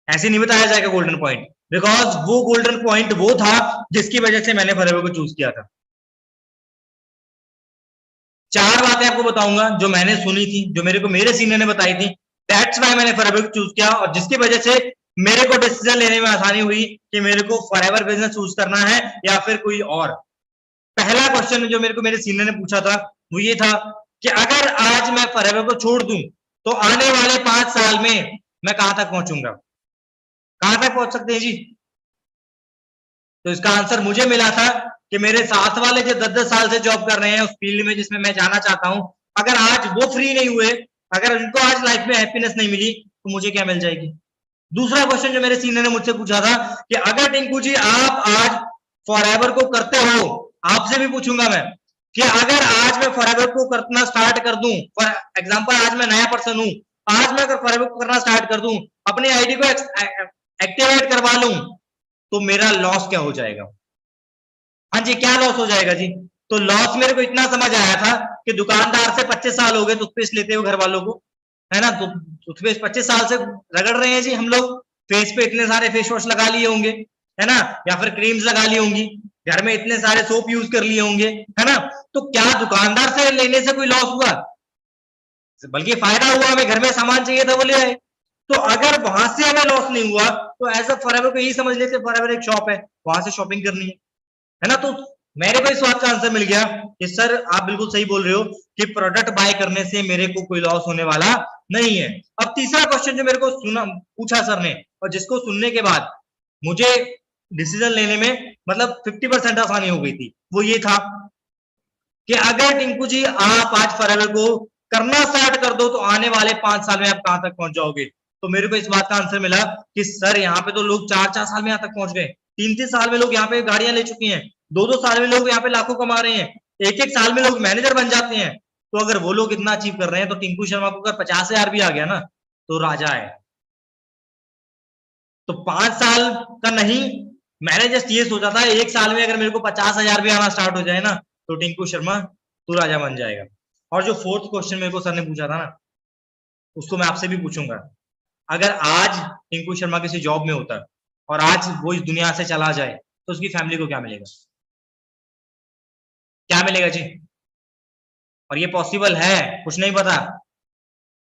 A: ऐसे नहीं बताया जाएगा गोल्डन पॉइंट, बिकॉज वो गोल्डन पॉइंट वो था जिसकी वजह से मैंने फॉरएवर को चूज किया था। 4 बातें आपको बताऊंगा जो मैंने सुनी थी, जो मेरे को मेरे सीनियर ने बताई थी, दैट्स व्हाई मैंने फॉरएवर को चूज किया, और जिसकी वजह से मेरे को डिसीजन लेने में आसानी हुई कि मेरे को फॉरएवर बिजनेस चूज करना है या फिर कोई और। पहला क्वेश्चन जो मेरे को मेरे सीनियर ने पूछा था वो ये था कि अगर आज मैं फॉरएवर को छोड़ दूं, तो आने वाले 5 साल में मैं कहां तक पहुंचूंगा, कहां तक पहुंच सकते हैं जी? तो इसका आंसर मुझे मिला था कि मेरे साथ वाले जो 10-10 साल से जॉब कर रहे हैं उस फील्ड में जिसमें मैं जाना चाहता हूं, अगर आज वो फ्री नहीं हुए, अगर उनको आज लाइफ में हैप्पीनेस नहीं मिली, तो मुझे क्या मिल जाएगी? दूसरा क्वेश्चन जो मेरे सीनियर ने मुझसे पूछा था कि अगर टिंकू जी आप आज फॉरएवर को करते हो, आपसे भी पूछूंगा मैं कि अगर आज मैं फॉरएवर को करना स्टार्ट कर दूं, फॉर एग्जांपल आज मैं नया पर्सन हूं, आज मैं अगर फॉरएवर को करना स्टार्ट कर दूं, अपनी आईडी को एक्टिवेट करवा लूं, तो मेरा लॉस क्या हो जाएगा? हाँ जी, क्या लॉस हो जाएगा जी? तो लॉस मेरे को इतना समझ आया था कि दुकानदार से 25 साल हो गए टूथपेस्ट लेते हुए घर वालों को, है ना, तो टूथपेस्ट 25 साल से रगड़ रहे हैं जी हम लोग, फेस पे इतने सारे फेस वॉश लगा लिए होंगे, है ना, या फिर क्रीम्स लगा ली होंगी, घर में इतने सारे सोप यूज कर लिए होंगे, है ना। तो क्या दुकानदार से लेने से कोई लॉस हुआ? बल्कि फायदा हुआ, हमें घर में सामान चाहिए था वो ले आए। तो अगर वहां से हमें लॉस नहीं हुआ, तो एज अ फॉरएवर को यही समझ लेते फॉरएवर एक शॉप है, वहां से शॉपिंग करनी है ना। तो मेरे को इस बात का आंसर मिल गया कि सर आप बिल्कुल सही बोल रहे हो कि प्रोडक्ट बाय करने से मेरे को कोई लॉस होने वाला नहीं है। अब तीसरा क्वेश्चन जो मेरे को सुना पूछा सर ने, और जिसको सुनने के बाद मुझे डिसीजन लेने में मतलब 50% आसानी हो गई थी, वो ये था कि अगर टिंकू जी आप आज फॉरएवर को करना स्टार्ट कर दो, तो आने वाले 5 साल में आप कहां तक पहुंच जाओगे? तो मेरे को इस बात का आंसर मिला कि सर यहाँ पे तो लोग 4-4 साल में यहाँ तक पहुंच गए, 3-3 साल में लोग यहाँ पे गाड़ियां ले चुके हैं, 2-2 साल में लोग यहाँ पे लाखों कमा रहे हैं, 1-1 साल में लोग मैनेजर बन जाते हैं। तो अगर वो लोग इतना अचीव कर रहे हैं, तो टिंकू शर्मा को अगर 50,000 भी आ गया ना, तो राजा है। तो 5 साल का नहीं, मैंने जस्ट ये सोचा था 1 साल में अगर मेरे को 50,000 भी आना स्टार्ट हो जाए ना, तो टिंकू शर्मा तू राजा बन जाएगा। और जो 4th क्वेश्चन मेरे को सर ने पूछा था ना, उसको मैं आपसे भी पूछूंगा। अगर आज टिंकू शर्मा किसी जॉब में होता और आज वो इस दुनिया से चला जाए, तो उसकी फैमिली को क्या मिलेगा? क्या मिलेगा जी? और ये पॉसिबल है, कुछ नहीं पता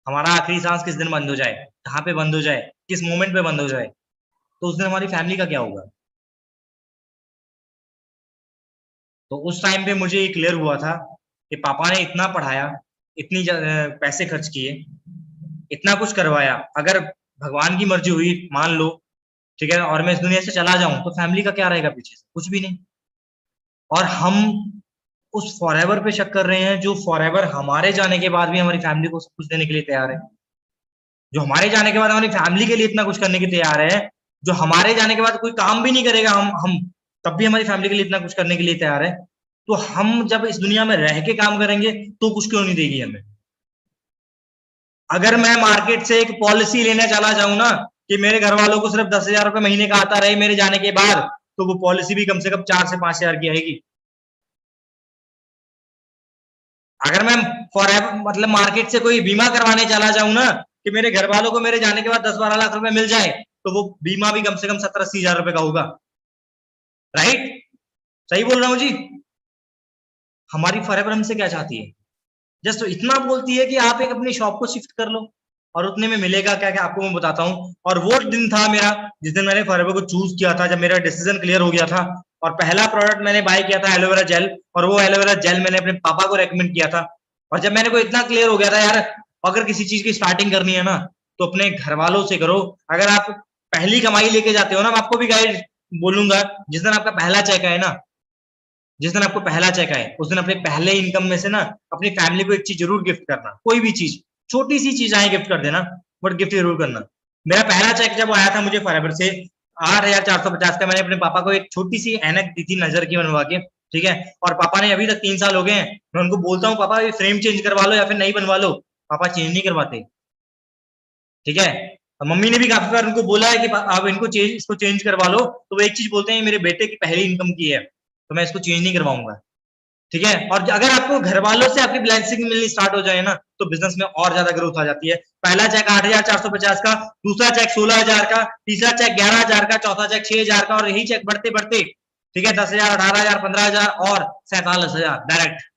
A: हमारा आखिरी सांस किस दिन बंद हो जाए, कहाँ पे बंद हो जाए, किस मोमेंट पे बंद हो जाए, तो उस दिन हमारी फैमिली का क्या होगा? तो उस टाइम पे मुझे ये क्लियर हुआ था कि पापा ने इतना पढ़ाया, इतनी पैसे खर्च किए, इतना कुछ करवाया, अगर भगवान की मर्जी हुई मान लो, ठीक है, और मैं इस दुनिया से चला जाऊं, तो फैमिली का क्या रहेगा पीछे से? कुछ भी नहीं। और हम उस फॉरएवर पे शक कर रहे हैं जो फॉरएवर हमारे जाने के बाद भी हमारी फैमिली को सब कुछ देने के लिए तैयार है, जो हमारे जाने के बाद हमारी फैमिली के लिए इतना कुछ करने के तैयार है, जो हमारे जाने के बाद कोई काम भी नहीं करेगा, हम तब भी हमारी फैमिली के लिए इतना कुछ करने के लिए तैयार है। तो हम जब इस दुनिया में रह के काम करेंगे तो कुछ क्यों नहीं देगी हमें? अगर मैं मार्केट से एक पॉलिसी लेने चला जाऊं ना कि मेरे घर वालों को सिर्फ 10,000 रुपए महीने का आता रहे मेरे जाने के बाद, तो वो पॉलिसी भी कम से कम 4 से 5,000 की आएगी। अगर मैं मतलब मार्केट से कोई बीमा करवाने चला जाऊं ना कि मेरे घर वालों को मेरे जाने के बाद 10-12 लाख रुपए मिल जाए, तो वो बीमा भी कम से कम 70-80 हजार रुपए का होगा। राइट? सही बोल रहा हूं जी? हमारी फॉरएवर हमसे क्या चाहती है? जस्ट इतना बोलती है कि आप एक अपनी शॉप को शिफ्ट कर लो और उतने में मिलेगा क्या, क्या आपको मैं बताता हूँ। और वो दिन था मेरा जिस दिन मैंने फॉरएवर को चूज किया था, जब मेरा डिसीजन क्लियर हो गया था, और पहला प्रोडक्ट मैंने बाय किया था एलोवेरा जेल, और वो एलोवेरा जेल मैंने अपने पापा को रेकमेंड किया था। और जब मैंने को इतना क्लियर हो गया था यार, अगर किसी चीज की स्टार्टिंग करनी है ना, तो अपने घर वालों से करो। अगर आप पहली कमाई लेके जाते हो ना, मैं आपको भी गाइड बोलूंगा, जिस दिन आपका पहला चेक आए ना, जिस दिन आपको पहला चेक आए, उस दिन अपने पहले इनकम में से ना अपनी फैमिली को एक चीज जरूर गिफ्ट करना। कोई भी चीज, छोटी सी चीज आए गिफ्ट कर देना, बट गिफ्ट जरूर करना। मेरा पहला चेक जब आया था मुझे फॉरएवर से 8,450 का, मैंने अपने पापा को एक छोटी सी ऐनक दी थी नजर की बनवा के, ठीक है। और पापा ने अभी तक 3 साल हो गए हैं, मैं उनको बोलता हूँ पापा ये फ्रेम चेंज करवा लो या फिर नहीं बनवा लो, पापा चेंज नहीं करवाते, ठीक है। और मम्मी ने भी काफी बार उनको बोला है कि आप इसको चेंज करवा लो, तो वो एक चीज बोलते हैं मेरे बेटे की पहली इनकम की है, तो मैं इसको चेंज नहीं करवाऊंगा, ठीक है। और अगर आपको घर वालों से आपकी ब्लेसिंग मिलनी स्टार्ट हो जाए ना, तो बिजनेस में और ज्यादा ग्रोथ आ जाती है। पहला चेक 8,450 का, दूसरा चेक 16,000 का, तीसरा चेक 11,000 का, चौथा चेक 6,000 का, और यही चेक बढ़ते बढ़ते, ठीक है, 10,000, 18,000, 15,000 और 47,000 डायरेक्ट।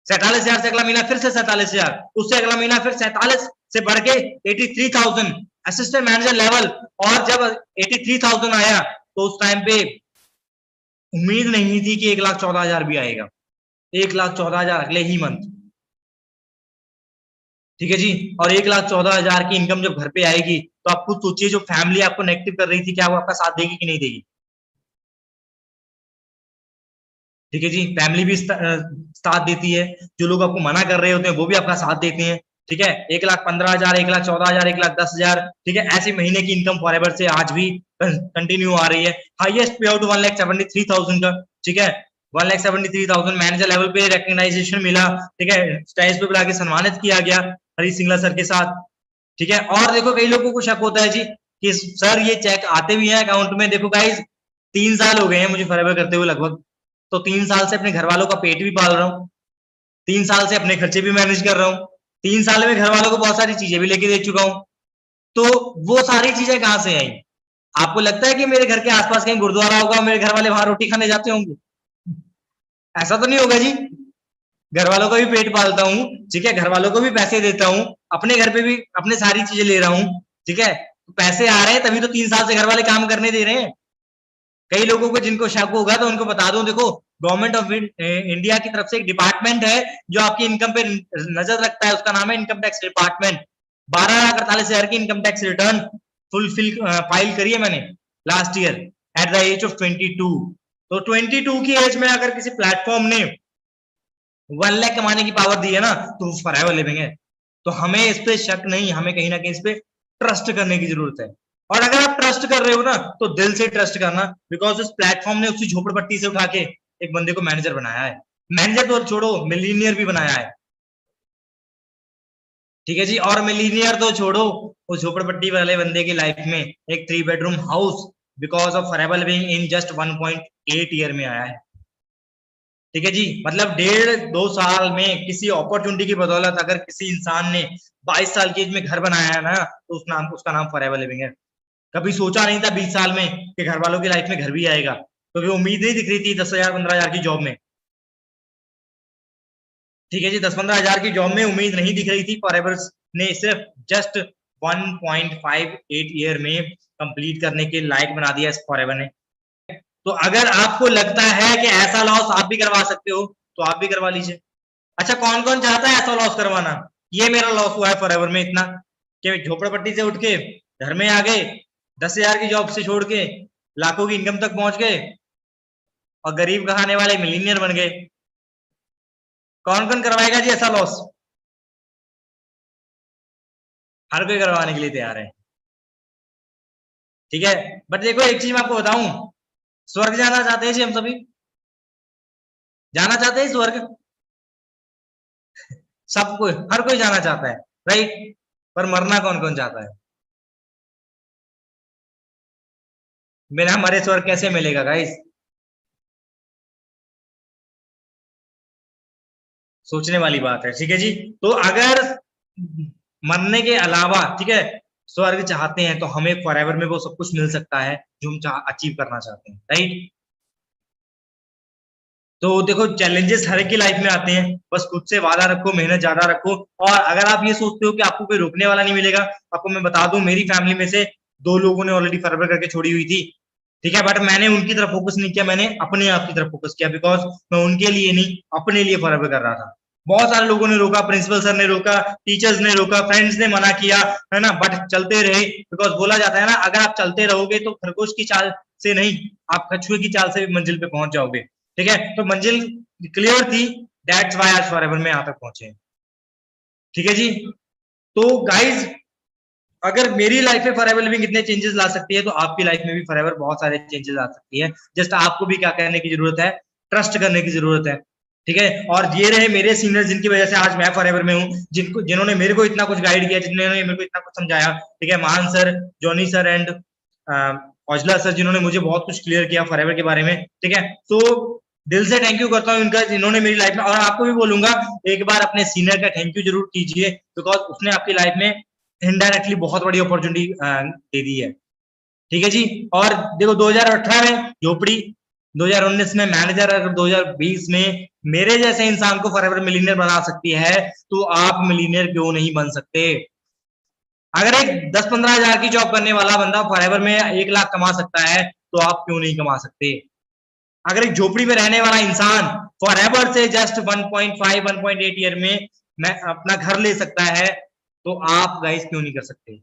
A: 47,000 से अगला महीना फिर से 47,000, उससे अगला महीना फिर 47 से बढ़ के 83,000 असिस्टेंट मैनेजर लेवल। और जब 83,000 आया, तो उस टाइम पे उम्मीद नहीं थी कि 1,14,000 भी आएगा। 1,14,000 अगले ही मंथ, ठीक है जी। और 1,14,000 की इनकम जब घर पे आएगी, तो आप खुद सोचिए जो फैमिली आपको नेगेटिव कर रही थी, क्या वो आपका साथ देगी कि नहीं देगी? ठीक है जी, फैमिली भी साथ देती है, जो लोग आपको मना कर रहे होते हैं वो भी आपका साथ देते हैं, ठीक है। 1,15,000, 1,14,000, 1,10,000, ठीक है, ऐसी महीने की इनकम फॉरएवर से आज भी कंटिन्यू आ रही है। हाईएस्ट पे आउट 1,73,000 का, ठीक है, 1,73,000 मैनेजर लेवल पे रिकग्नाइजेशन मिला, ठीक है, स्टेज पे बुला के सम्मानित किया गया हरी सिंगला सर के साथ, ठीक है। और देखो कई लोगों को शक होता है जी कि सर ये चेक आते भी हैं अकाउंट में। देखो गाइस, 3 साल हो गए हैं मुझे फॉरएवर करते हुए लगभग, तो 3 साल से अपने घर वालों का पेट भी पाल रहा हूँ, 3 साल से अपने खर्चे भी मैनेज कर रहा हूँ, 3 साल में घर वालों को बहुत सारी चीजें भी लेके दे चुका हूँ। तो वो सारी चीजें कहाँ से आई? आपको लगता है कि मेरे घर के आसपास कहीं गुरुद्वारा होगा, मेरे घर वाले वहां रोटी खाने जाते होंगे? ऐसा तो नहीं होगा जी। घर वालों का भी पेट पालता हूँ, ठीक है, घर वालों को भी पैसे देता हूँ, अपने घर पे भी अपने सारी चीजें ले रहा हूँ, ठीक है। पैसे आ रहे हैं तभी तो 3 साल से घर वाले काम करने दे रहे हैं। कई लोगों को जिनको शक होगा तो उनको बता दूं, देखो गवर्नमेंट ऑफ इंडिया की तरफ से एक डिपार्टमेंट है जो आपकी इनकम पे नजर रखता है, उसका नाम है इनकम टैक्स डिपार्टमेंट। 12,48,000 की income tax return fulfil file करी है मैंने last year at the age of 22। तो 22 की एज में अगर किसी प्लेटफॉर्म ने 1 लाख कमाने की पावर दी है ना, तो वो फॉरएवर लिविंग है। तो हमें इस पे शक नहीं, हमें कहीं ना कहीं इस पे ट्रस्ट करने की जरूरत है। और अगर आप ट्रस्ट कर रहे हो ना, तो दिल से ट्रस्ट करना, बिकॉज उस प्लेटफॉर्म ने उसी झोपड़पट्टी से उठा के एक बंदे को मैनेजर बनाया है। मैनेजर तो छोड़ो, मिलीनियर भी बनाया है। ठीक है जी। और मिलीनियर तो छोड़ो, उस झोपड़पट्टी वाले बंदे की लाइफ में एक 3 bedroom house because of forever living in just 1.8 year में आया है। ठीक है जी। मतलब 1.5-2 साल में किसी अपॉर्चुनिटी की बदौलत अगर किसी इंसान ने 22 साल की एज में घर बनाया है ना, तो उसका नाम फॉरएवर लिविंग है। कभी सोचा नहीं था 20 साल में कि घर वालों की लाइफ में घर भी आएगा, क्योंकि उम्मीद नहीं दिख रही थी 10,000 15,000 की जॉब में। ठीक है जी, 10-15 हजार की जॉब में उम्मीद नहीं दिख रही थी। फॉरएवर ने सिर्फ जस्ट 1.58 ईयर में कंप्लीट करने के लायक बना दिया इस फॉरएवर ने। तो अगर आपको लगता है कि ऐसा लॉस आप भी करवा सकते हो तो आप भी करवा लीजिए। अच्छा, कौन कौन चाहता है ऐसा लॉस करवाना? ये मेरा लॉस हुआ है फॉरएवर में इतना कि झोपड़पट्टी से उठ के घर में आ गए, 10,000 की जॉब से छोड़ के लाखों की इनकम तक पहुंच गए और गरीब कहाने वाले मिलीनियर बन गए। कौन कौन करवाएगा जी ऐसा लॉस? हर कोई करवाने के लिए तैयार है। ठीक है, बट देखो एक चीज मैं आपको बताऊं, स्वर्ग जाना चाहते हैं जी हम सभी, जाना चाहते हैं स्वर्ग। सब कोई, हर कोई जाना चाहता है, राइट? पर मरना कौन कौन चाहता है? बिना मरे स्वर्ग कैसे मिलेगा गाइस? सोचने वाली बात है। ठीक है जी। तो अगर मरने के अलावा, ठीक है, स्वर्ग चाहते हैं तो हमें फॉरएवर में वो सब कुछ मिल सकता है जो हम अचीव करना चाहते हैं, राइट? तो देखो चैलेंजेस हर एक की लाइफ में आते हैं, बस खुद से वादा रखो, मेहनत ज्यादा रखो। और अगर आप ये सोचते हो कि आपको कोई रोकने वाला नहीं मिलेगा, आपको मैं बता दूं, मेरी फैमिली में से 2 लोगों ने ऑलरेडी फॉरएवर करके छोड़ी हुई थी। ठीक है, बट मैंने उनकी तरफ फोकस नहीं किया, मैंने अपने आप की तरफ फोकस किया, बिकॉज मैं उनके लिए नहीं अपने लिए फॉरएवर कर रहा था। बहुत सारे लोगों ने रोका, प्रिंसिपल सर ने रोका, टीचर्स ने रोका, फ्रेंड्स ने मना किया, है ना, बट चलते रहे। बिकॉज बोला जाता है ना, अगर आप चलते रहोगे तो खरगोश की चाल से नहीं, आप कछुए की चाल से मंजिल पे पहुंच जाओगे। ठीक है, तो मंजिल क्लियर थी, दैट्स व्हाई आज फॉरएवर में यहाँ तक पहुंचे। ठीक है जी। तो गाइज, अगर मेरी लाइफ में फॉरएवर लिविंग इतने चेंजेस ला सकती है तो आपकी लाइफ में भी फॉरएवर बहुत सारे चेंजेस ला सकती है। जस्ट आपको भी क्या करने की जरूरत है? ट्रस्ट करने की जरूरत है। ठीक है, और ये रहे मेरे सीनियर जिनकी वजह से आज मैं फॉरएवर में हूँ, जिन्होंने मेरे को इतना कुछ गाइड किया, जिन्होंने मेरे को इतना कुछ समझाया। ठीक है, महान sir, Johnny sir and Aujla sir, जिन्होंने मुझे बहुत कुछ क्लियर किया फॉरएवर के बारे में। ठीक है, तो दिल से थैंक यू करता हूँ इनका, जिन्होंने मेरी लाइफ में, और आपको भी बोलूंगा एक बार अपने सीनियर का थैंक यू जरूर कीजिए, बिकॉज उसने आपकी लाइफ में इनडायरेक्टली बहुत बड़ी अपॉर्चुनिटी दे दी है। ठीक है जी। और देखो 2018 में झोपड़ी, 2019 में मैनेजर, अगर 2020 में मेरे जैसे इंसान को फॉरएवर मिलीनियर बना सकती है, तो आप मिलीनियर क्यों नहीं बन सकते? अगर एक 10-15 हजार की जॉब करने वाला बंदा फॉरएवर में 1 लाख कमा सकता है, तो आप क्यों नहीं कमा सकते? अगर एक झोपड़ी में रहने वाला इंसान फॉरएवर से जस्ट 1.5 1.8 ईयर में मैं अपना घर ले सकता है, तो आप गाइस क्यों नहीं कर सकते?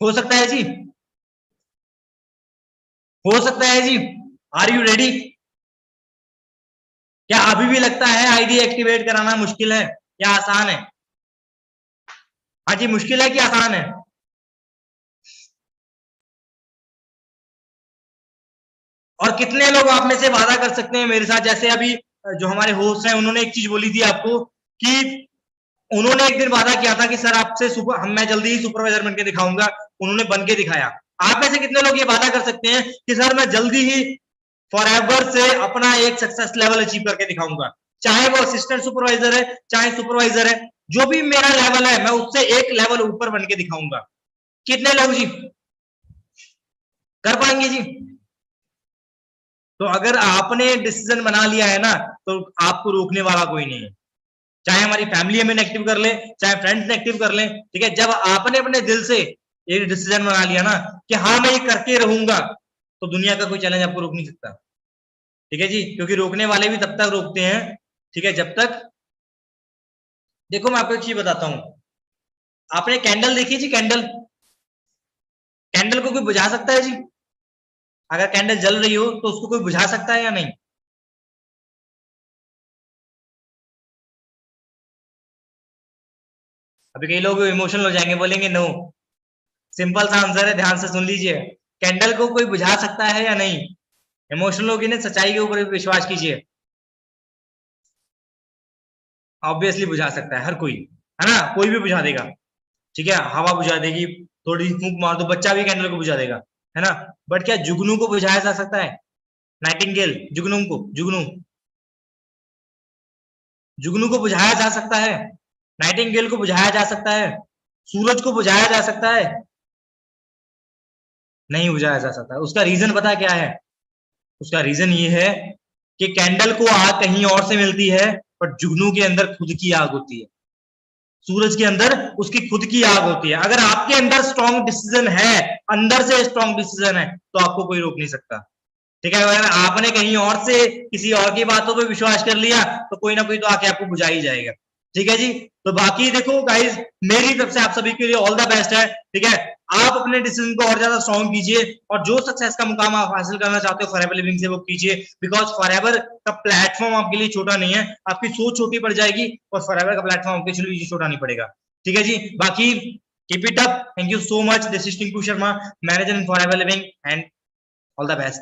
A: हो सकता है जी, हो सकता है जी। Are you ready? क्या अभी भी लगता है आईडी एक्टिवेट कराना मुश्किल है या आसान है? हाँ जी, मुश्किल है कि आसान है? और कितने लोग आप में से वादा कर सकते हैं मेरे साथ, जैसे अभी जो हमारे होस्ट हैं उन्होंने एक चीज बोली थी आपको कि उन्होंने एक दिन वादा किया था कि सर आपसे मैं जल्दी ही सुपरवाइजर बनके दिखाऊंगा। उन्होंने बन के दिखाया। आप में से कितने लोग ये वादा कर सकते हैं कि सर मैं जल्दी ही फॉरएवर से अपना एक सक्सेस लेवल अचीव करके दिखाऊंगा, चाहे वो असिस्टेंट सुपरवाइजर है, चाहे सुपरवाइजर है, जो भी मेरा लेवल है मैं उससे एक लेवल ऊपर बन के दिखाऊंगा। कितने लोग जी कर पाएंगे जी? तो अगर आपने डिसीजन बना लिया है ना, तो आपको रोकने वाला कोई नहीं है। चाहे हमारी फैमिली हमें नेगेटिव कर ले, चाहे फ्रेंड्स नेगेटिव कर ले। ठीक है, जब आपने अपने दिल से ये डिसीजन बना लिया ना कि हाँ मैं ये करके रहूंगा, तो दुनिया का कोई चैलेंज आपको रोक नहीं सकता। ठीक है जी, क्योंकि रोकने वाले भी तब तक रोकते हैं, ठीक है, जब तक, देखो मैं आपको एक चीज बताता हूँ। आपने कैंडल देखी जी? कैंडल, कैंडल को कोई बुझा सकता है जी? अगर कैंडल जल रही हो तो उसको कोई बुझा सकता है या नहीं? अभी कई लोग इमोशनल हो जाएंगे, बोलेंगे नो। सिंपल सा आंसर है, ध्यान से सुन लीजिए। कैंडल को कोई बुझा सकता है या नहीं? इमोशनल होगी ना, सच्चाई के ऊपर विश्वास कीजिए। ऑब्वियसली बुझा सकता है हर कोई। है ना, कोई भी बुझा देगा, ठीक है, हवा बुझा देगी, थोड़ी फूंक मार दो, बच्चा भी कैंडल को बुझा देगा, है ना। बट क्या जुगनू को बुझाया जा सकता है? नाइटिंगेल, जुगनू को बुझाया जा सकता है, नाइटिंगेल को बुझाया जा सकता है, सूरज को बुझाया जा सकता है? नहीं बुझाया जा सकता। उसका रीजन पता क्या है? उसका रीजन ये है कि कैंडल को आग कहीं और से मिलती है, पर जुगनू के अंदर खुद की आग होती है, सूरज के अंदर उसकी खुद की आग होती है। अगर आपके अंदर स्ट्रॉन्ग डिसीजन है, अंदर से स्ट्रॉन्ग डिसीजन है, तो आपको कोई रोक नहीं सकता, ठीक है। अगर आपने कहीं और से किसी और की बातों पे विश्वास कर लिया, तो कोई ना कोई तो आके आपको बुझा ही जाएगा, ठीक है जी। तो बाकी देखो गाइस, मेरी तरफ से आप सभी के लिए ऑल द बेस्ट है, ठीक है। आप अपने डिसीजन को और ज्यादा स्ट्रॉन्ग कीजिए, और जो सक्सेस का मुकाम आप हासिल करना चाहते हो फॉरएवर लिविंग से, वो कीजिए, बिकॉज फॉरएवर का प्लेटफॉर्म आपके लिए छोटा नहीं है, आपकी सोच छोटी पड़ जाएगी, और फॉरएवर का प्लेटफॉर्म आपके लिए छोटा नहीं पड़ेगा, ठीक है जी। बाकी keep it up, thank you so much, this is Tinku Sharma, manager in forever living, and all the best.